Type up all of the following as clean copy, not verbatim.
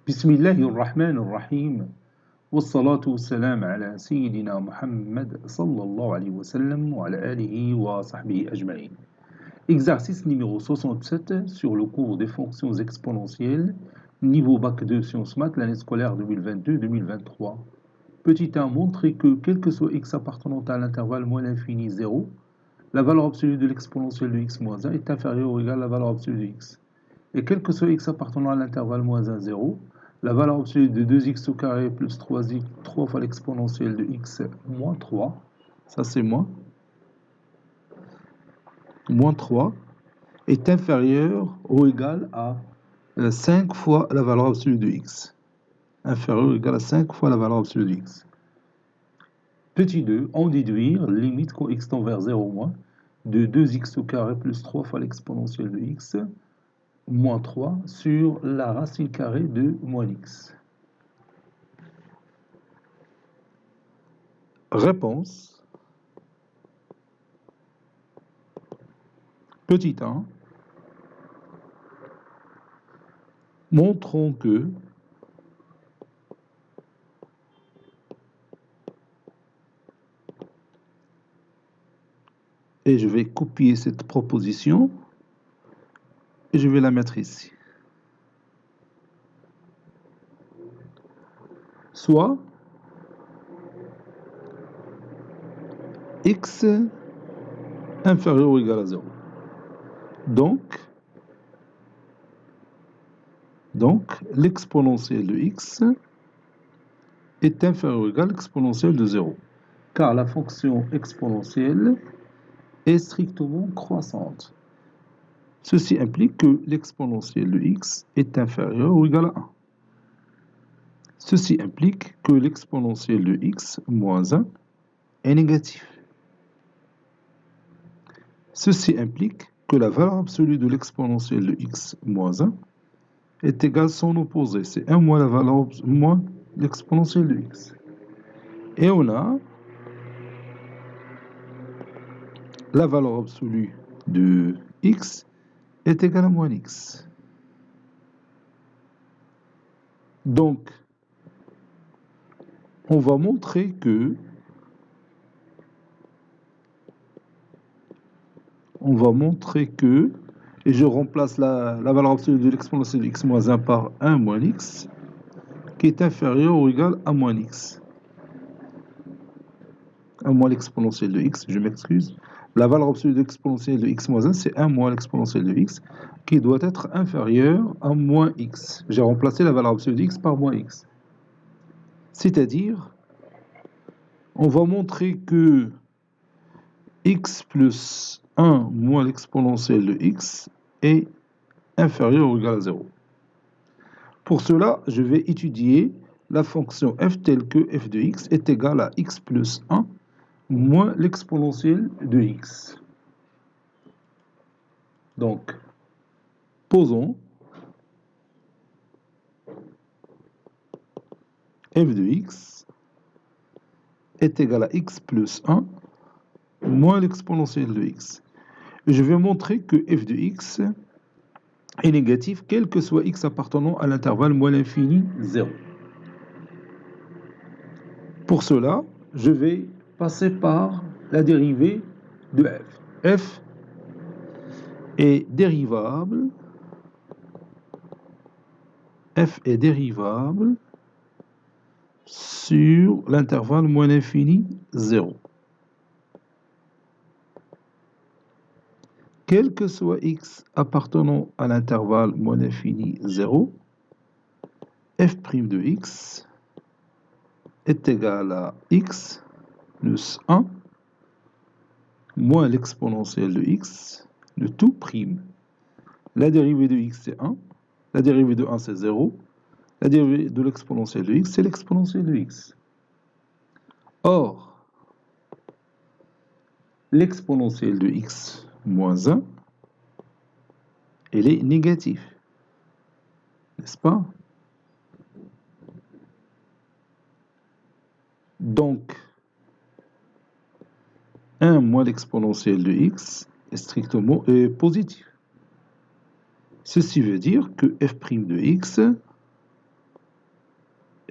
بسم الله الرحمن الرحيم والصلاة والسلام على سيدنا محمد صلى الله عليه وسلم وعلى آله وصحبه أجمعين. Exercice numéro 67 sur le cours des fonctions exponentielles, niveau bac 2 sciences maths, l'année scolaire 2022-2023. Petit 1, montrer que quel que soit x appartenant à l'intervalle moins l'infini 0, la valeur absolue de l'exponentielle de x moins 1 est inférieure ou égale à la valeur absolue de x. Et quel que soit x appartenant à l'intervalle moins 1, 0, la valeur absolue de 2x au carré plus 3x, 3 fois l'exponentielle de x moins 3, ça c'est moins 3, est inférieure ou égale à 5 fois la valeur absolue de x. Inférieure ou égale à 5 fois la valeur absolue de x. Petit 2, en déduire, limite quand x tend vers 0 moins, de 2x au carré plus 3 fois l'exponentielle de x, moins 3 sur la racine carrée de moins x. Réponse. Petit 1. Montrons que et je vais copier cette proposition et je vais la mettre ici. Soit x inférieur ou égal à 0. Donc l'exponentielle de x est inférieure ou égale à l'exponentielle de 0. Car la fonction exponentielle est strictement croissante. Ceci implique que l'exponentielle de x est inférieure ou égale à 1. Ceci implique que l'exponentielle de x moins 1 est négatif. Ceci implique que la valeur absolue de l'exponentielle de x moins 1 est égale à son opposé. C'est 1 moins la valeur moins l'exponentielle de x. Et on a la valeur absolue de x est égale à moins x. Donc, on va montrer que et je remplace la valeur absolue de l'exponentielle de x moins 1 par 1 moins x, qui est inférieur ou égal à moins x. 1 moins l'exponentielle de x, je m'excuse. La valeur absolue de l'exponentielle de x moins 1, c'est 1 moins l'exponentielle de x, qui doit être inférieur à moins x. J'ai remplacé la valeur absolue de x par moins x. C'est-à-dire, on va montrer que x plus 1 moins l'exponentielle de x est inférieur ou égal à 0. Pour cela, je vais étudier la fonction f telle que f de x est égale à x plus 1 moins l'exponentielle de x. Donc, posons f de x est égal à x plus 1 moins l'exponentielle de x. Je vais montrer que f de x est négatif, quel que soit x appartenant à l'intervalle moins l'infini 0. Pour cela, je vais passer par la dérivée de f. f est dérivable sur l'intervalle moins l'infini 0. Quel que soit x appartenant à l'intervalle moins l'infini 0, f' de x est égal à x plus 1 moins l'exponentielle de x de tout prime. La dérivée de x c'est 1, la dérivée de 1 c'est 0, la dérivée de l'exponentielle de x c'est l'exponentielle de x. Or, l'exponentielle de x moins 1, elle est négative, n'est-ce pas? Donc, 1 moins l'exponentielle de x est strictement positif. Ceci veut dire que f' de x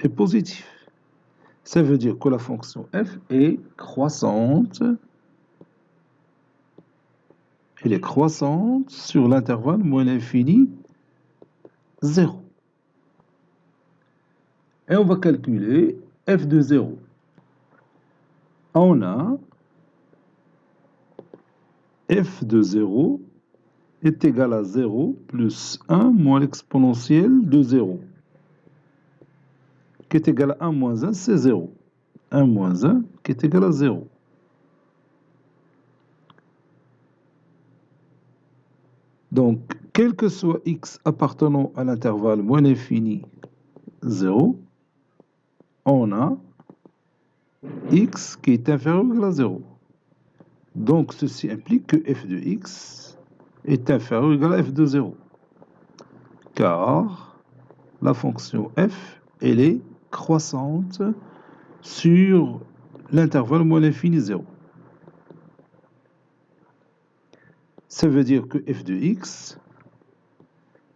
est positif. Ça veut dire que la fonction f est croissante. Elle est croissante sur l'intervalle moins l'infini 0. Et on va calculer f de 0. On a f de 0 est égal à 0 plus 1 moins l'exponentielle de 0, qui est égal à 1 moins 1, c'est 0. 1 moins 1 qui est égal à 0. Donc, quel que soit x appartenant à l'intervalle moins l'infini 0, on a x qui est inférieur ou égal à 0. Donc, ceci implique que f de x est inférieur ou égal à f de 0. Car la fonction f, elle est croissante sur l'intervalle moins l'infini 0. Ça veut dire que f de x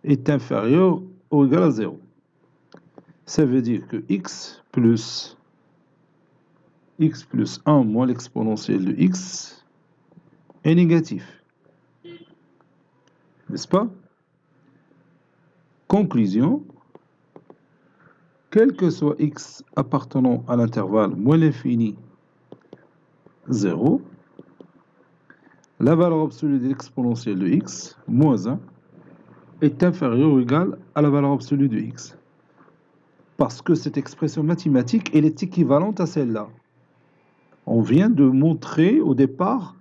est inférieur ou égal à 0. Ça veut dire que x plus 1 moins l'exponentielle de x est négatif. N'est-ce pas? Conclusion, quel que soit x appartenant à l'intervalle moins l'infini 0, la valeur absolue de l'exponentielle de x, moins 1, est inférieure ou égale à la valeur absolue de x. Parce que cette expression mathématique, elle est équivalente à celle-là. On vient de montrer au départ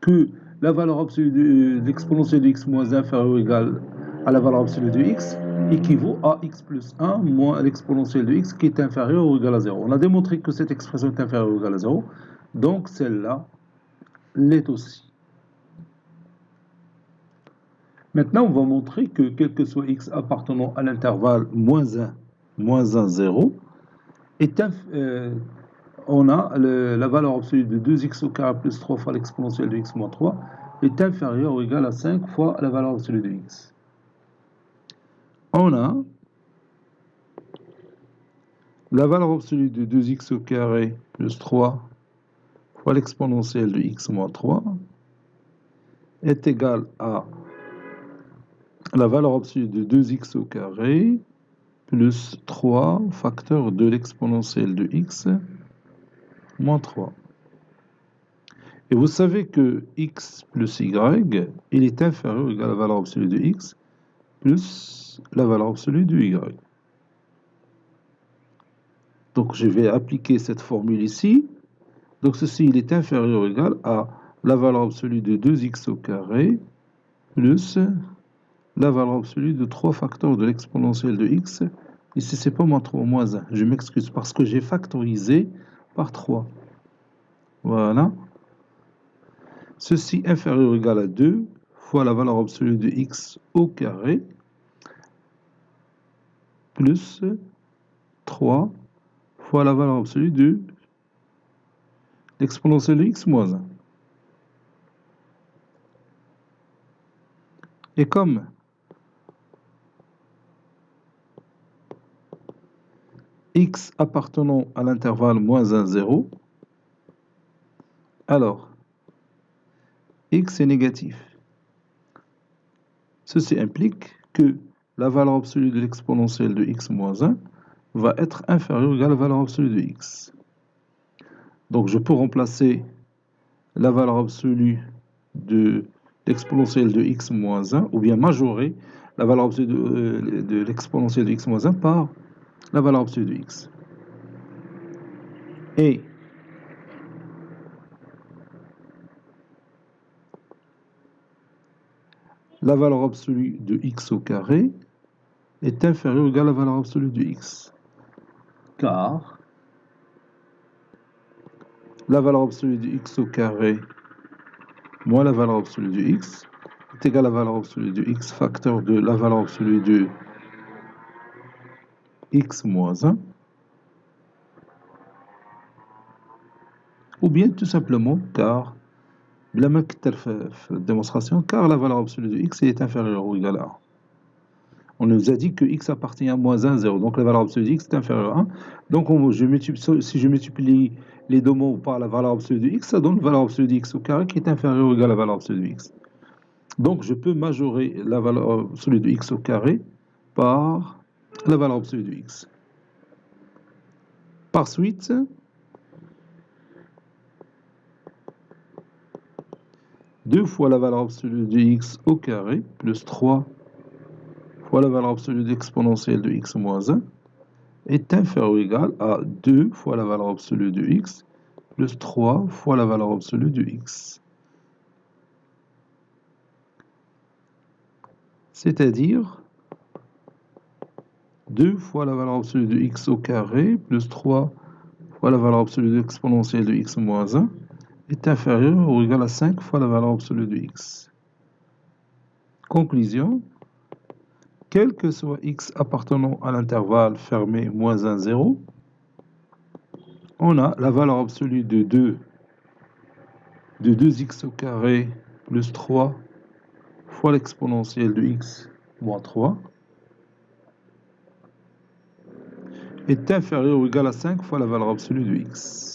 que la valeur absolue de l'exponentielle de x moins 1 inférieure ou égale à la valeur absolue de x équivaut à x plus 1 moins l'exponentielle de x qui est inférieure ou égale à 0. On a démontré que cette expression est inférieure ou égale à 0, donc celle-là l'est aussi. Maintenant, on va montrer que quel que soit x appartenant à l'intervalle moins 1, 0, on a la valeur absolue de 2x au carré plus 3 fois l'exponentielle de x moins 3 est inférieure ou égale à 5 fois la valeur absolue de x. On a la valeur absolue de 2x au carré plus 3 fois l'exponentielle de x moins 3 est égale à la valeur absolue de 2x au carré plus 3 facteur de l'exponentielle de x moins 3. Et vous savez que x plus y, il est inférieur ou égal à la valeur absolue de x plus la valeur absolue de y. Donc je vais appliquer cette formule ici. Donc ceci, il est inférieur ou égal à la valeur absolue de 2x au carré plus la valeur absolue de 3 facteurs de l'exponentielle de x. Ici, c'est pas moins 3, moins 1. Je m'excuse parce que j'ai factorisé par 3. Voilà. Ceci inférieur ou égal à 2 fois la valeur absolue de x au carré plus 3 fois la valeur absolue de l'exponentielle de x moins 1. Et comme x appartenant à l'intervalle moins 1, 0, alors x est négatif. Ceci implique que la valeur absolue de l'exponentielle de x moins 1 va être inférieure ou égale à la valeur absolue de x. Donc je peux remplacer la valeur absolue de l'exponentielle de x moins 1, ou bien majorer la valeur absolue de l'exponentielle de x moins 1 par la valeur absolue de x. Et la valeur absolue de x au carré est inférieure ou égale à la valeur absolue de x. Car la valeur absolue de x au carré moins la valeur absolue de x est égale à la valeur absolue de x facteur de la valeur absolue de x moins 1. Ou bien tout simplement car, la démonstration, car la valeur absolue de x est inférieure ou égale à 1. On nous a dit que x appartient à moins 1, 0. Donc la valeur absolue de x est inférieure à 1. Donc si je multiplie les deux mots par la valeur absolue de x, ça donne la valeur absolue de x au carré qui est inférieure ou égale à la valeur absolue de x. Donc je peux majorer la valeur absolue de x au carré par la valeur absolue de x. Par suite, deux fois la valeur absolue de x au carré plus 3 fois la valeur absolue d'exponentielle de x moins 1 est inférieur ou égal à 2 fois la valeur absolue de x plus 3 fois la valeur absolue de x. C'est-à-dire 2 fois la valeur absolue de x au carré plus 3 fois la valeur absolue d'exponentielle de x moins 1 est inférieur ou égal à 5 fois la valeur absolue de x. Conclusion, quel que soit x appartenant à l'intervalle fermé moins 1, 0, on a la valeur absolue de 2x au carré plus 3 fois l'exponentielle de x moins 3 est inférieur ou égal à 5 fois la valeur absolue de x.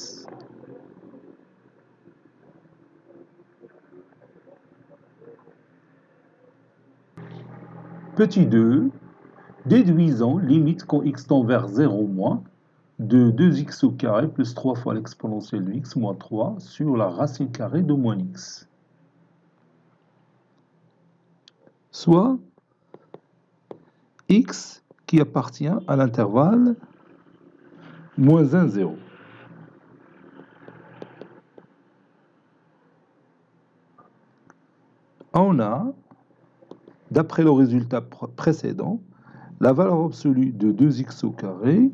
Petit 2, déduisons limite quand x tend vers 0 moins de 2x au carré plus 3 fois l'exponentielle de x moins 3 sur la racine carrée de moins x. Soit x qui appartient à l'intervalle moins 1, 0. On a, d'après le résultat précédent, la valeur absolue de 2x au carré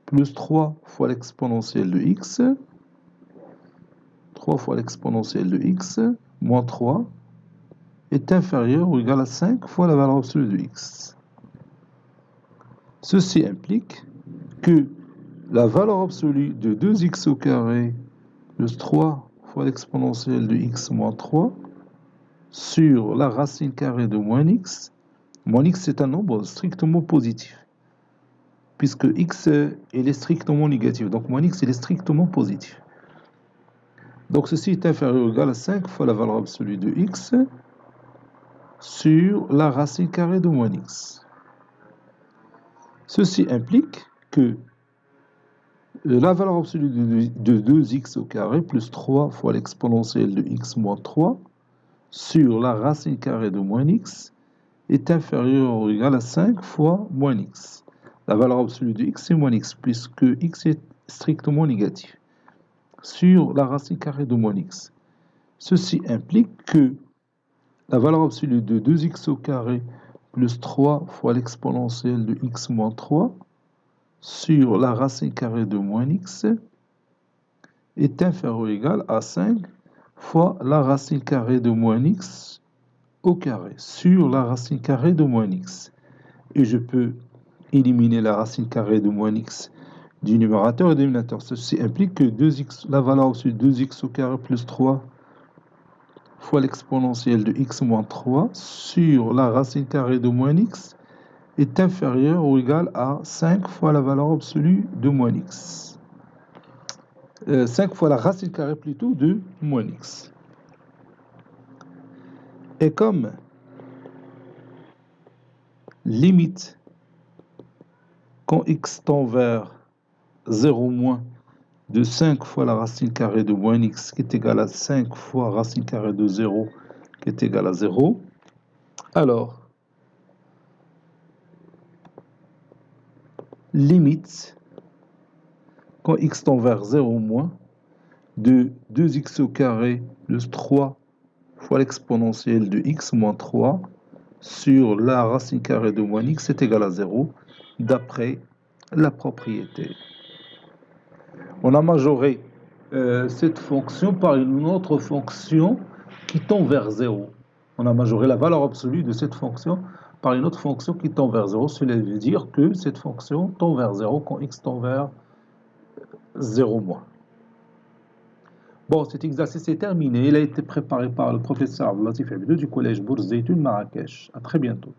plus 3 fois l'exponentielle de x, 3 fois l'exponentielle de x, moins 3, est inférieur ou égal à 5 fois la valeur absolue de x. Ceci implique que la valeur absolue de 2x au carré plus 3 fois l'exponentielle de x moins 3 sur la racine carrée de moins x c'est un nombre strictement positif, puisque x il est strictement négatif, donc moins x il est strictement positif. Donc ceci est inférieur ou égal à 5 fois la valeur absolue de x sur la racine carrée de moins x. Ceci implique que la valeur absolue de 2x au carré plus 3 fois l'exponentielle de x moins 3 sur la racine carrée de moins x est inférieure ou égale à 5 fois moins x. La valeur absolue de x c'est moins x, puisque x est strictement négatif, sur la racine carrée de moins x. Ceci implique que la valeur absolue de 2x au carré plus 3 fois l'exponentielle de x moins 3 sur la racine carrée de moins x est inférieur ou égal à 5 fois la racine carrée de moins x au carré sur la racine carrée de moins x. Et je peux éliminer la racine carrée de moins x du numérateur et du dénominateur. Ceci implique que la valeur absolue de 2x au carré plus 3 fois l'exponentielle de x moins 3 sur la racine carrée de moins x est inférieure ou égale à 5 fois la valeur absolue de moins x. 5 fois la racine carrée plutôt de moins x. Et comme limite quand x tend vers 0 moins de 5 fois la racine carrée de moins x qui est égale à 5 fois racine carrée de 0 qui est égale à 0, alors limite quand x tend vers 0 moins de 2x au carré plus 3 fois l'exponentielle de x moins 3 sur la racine carrée de moins x est égal à 0 d'après la propriété. On a majoré cette fonction par une autre fonction qui tend vers 0. On a majoré la valeur absolue de cette fonction par une autre fonction qui tend vers 0. Cela veut dire que cette fonction tend vers 0 quand x tend vers 0 moins. Bon, cet exercice est terminé. Il a été préparé par le professeur Abdelatif Abdou du collège Bourz Zeytoun Marrakech. À très bientôt.